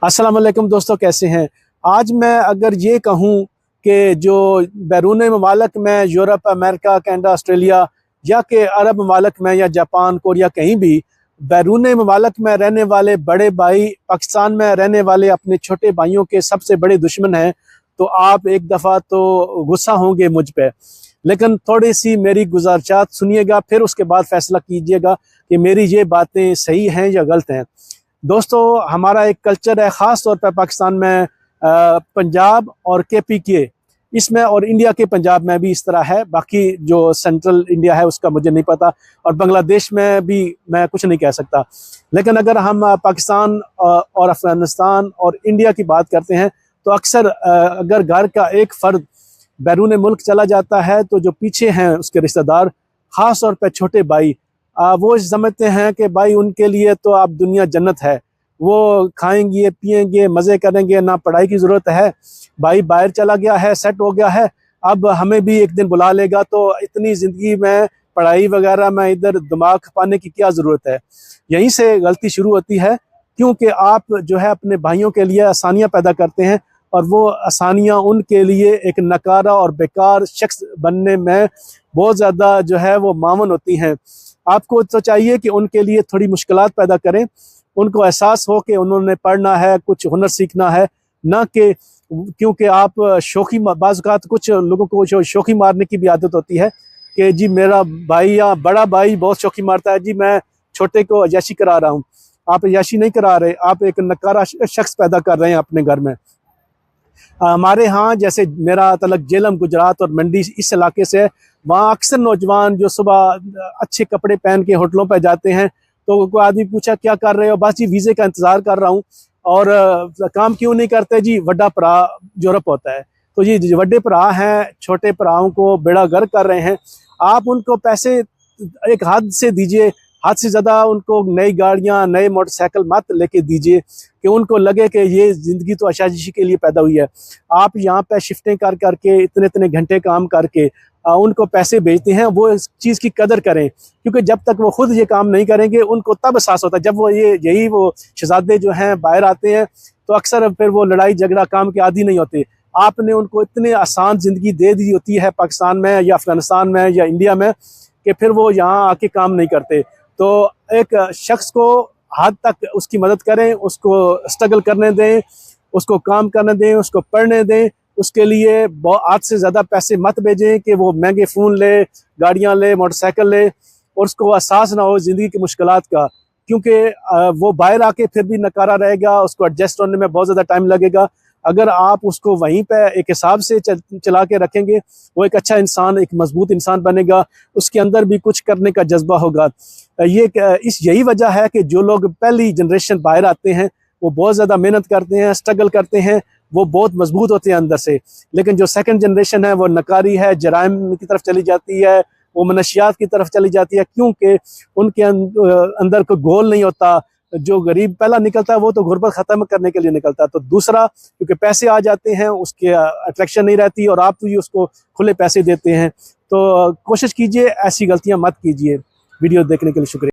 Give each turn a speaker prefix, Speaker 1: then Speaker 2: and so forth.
Speaker 1: अस्सलाम वालेकुम दोस्तों, कैसे हैं। आज मैं अगर ये कहूँ कि जो बैरून ममालक में यूरोप, अमेरिका, कनाडा, ऑस्ट्रेलिया या के अरब ममालक में या जापान, कोरिया कहीं भी बैरून ममालक में रहने वाले बड़े भाई पाकिस्तान में रहने वाले अपने छोटे भाइयों के सबसे बड़े दुश्मन हैं, तो आप एक दफ़ा तो गुस्सा होंगे मुझ पे, लेकिन थोड़ी सी मेरी गुजारिशात सुनिएगा, फिर उसके बाद फैसला कीजिएगा कि मेरी ये बातें सही हैं या गलत हैं। दोस्तों, हमारा एक कल्चर है ख़ास तौर पर पाकिस्तान में, पंजाब और KPK इसमें, और इंडिया के पंजाब में भी इस तरह है। बाकी जो सेंट्रल इंडिया है उसका मुझे नहीं पता, और बांग्लादेश में भी मैं कुछ नहीं कह सकता। लेकिन अगर हम पाकिस्तान और अफ़गानिस्तान और इंडिया की बात करते हैं तो अक्सर अगर घर का एक फ़र्द बैरून मुल्क चला जाता है तो जो पीछे हैं उसके रिश्तेदार, ख़ास तौर पर छोटे भाई, वो समझते हैं कि भाई उनके लिए तो अब दुनिया जन्नत है, वो खाएंगे पिएंगे मज़े करेंगे, ना पढ़ाई की ज़रूरत है, भाई बाहर चला गया है, सेट हो गया है, अब हमें भी एक दिन बुला लेगा, तो इतनी ज़िंदगी में पढ़ाई वगैरह में इधर दिमाग खपाने की क्या ज़रूरत है। यहीं से गलती शुरू होती है, क्योंकि आप जो है अपने भाइयों के लिए आसानियाँ पैदा करते हैं, और वो आसानियाँ उनके लिए एक नकारा और बेकार शख्स बनने में बहुत ज़्यादा जो है वो मावन होती हैं। आपको तो चाहिए कि उनके लिए थोड़ी मुश्किलात पैदा करें, उनको एहसास हो कि उन्होंने पढ़ना है, कुछ हुनर सीखना है, ना कि क्योंकि आप शौकी, बाज़ औक़ात कुछ लोगों को शौकी मारने की भी आदत होती है कि जी मेरा भाई या बड़ा भाई बहुत शौकी मारता है, जी मैं छोटे को अय्याशी करा रहा हूँ। आप अय्याशी नहीं करा रहे, आप एक नकारा शख्स पैदा कर रहे हैं अपने घर में। हमारे यहाँ जैसे मेरा तलक जेलम, गुजरात और मंडी इस इलाके से, वहाँ अक्सर नौजवान जो सुबह अच्छे कपड़े पहन के होटलों पर जाते हैं, तो कोई आदमी पूछा क्या कर रहे हो, बस जी वीज़े का इंतज़ार कर रहा हूँ। और काम क्यों नहीं करते, जी वड्डा भरा यूरोप होता है। तो ये वड्डे भरा हैं, छोटे भराओं को बेड़ा गर्क कर रहे हैं। आप उनको पैसे एक हद से दीजिए, हद से ज़्यादा उनको नई गाड़ियाँ, नए मोटरसाइकिल मत लेके दीजिए कि उनको लगे कि ये ज़िंदगी तो आशाइशी के लिए पैदा हुई है। आप यहाँ पे शिफ्टें कर करके इतने इतने घंटे काम करके उनको पैसे भेजते हैं, वो इस चीज़ की कदर करें, क्योंकि जब तक वो खुद ये काम नहीं करेंगे उनको तब एहसास होता है। जब वो यही वो शहज़ादे जो हैं बाहर आते हैं तो अक्सर फिर वो लड़ाई झगड़ा काम के आदी नहीं होते। आपने उनको इतनी आसान ज़िंदगी दे दी होती है पाकिस्तान में या अफ़गानिस्तान में या इंडिया में, कि फिर वो यहाँ आके काम नहीं करते। तो एक शख्स को हद तक उसकी मदद करें, उसको स्ट्रगल करने दें, उसको काम करने दें, उसको पढ़ने दें। उसके लिए आज से ज़्यादा पैसे मत भेजें कि वो महंगे फ़ोन ले, गाड़ियाँ ले, मोटरसाइकिल ले, और उसको एहसास ना हो ज़िंदगी की मुश्किलात का, क्योंकि वो बाहर आके फिर भी नकारा रहेगा, उसको एडजस्ट होने में बहुत ज़्यादा टाइम लगेगा। अगर आप उसको वहीं पे एक हिसाब से चला के रखेंगे, वो एक अच्छा इंसान, एक मजबूत इंसान बनेगा, उसके अंदर भी कुछ करने का जज्बा होगा। यही वजह है कि जो लोग पहली जनरेशन बाहर आते हैं वो बहुत ज़्यादा मेहनत करते हैं, स्ट्रगल करते हैं, वो बहुत मजबूत होते हैं अंदर से। लेकिन जो सेकंड जनरेशन है वो नकारी है, जराइम की तरफ चली जाती है, वो मनशियात की तरफ चली जाती है, क्योंकि उनके अंदर कोई गोल नहीं होता। जो गरीब पहला निकलता है वो तो गुर्बत ख़त्म करने के लिए निकलता है, तो दूसरा क्योंकि पैसे आ जाते हैं उसके अट्रैक्शन नहीं रहती, और आप तो ये उसको खुले पैसे देते हैं। तो कोशिश कीजिए ऐसी गलतियाँ मत कीजिए। वीडियो देखने के लिए शुक्रिया।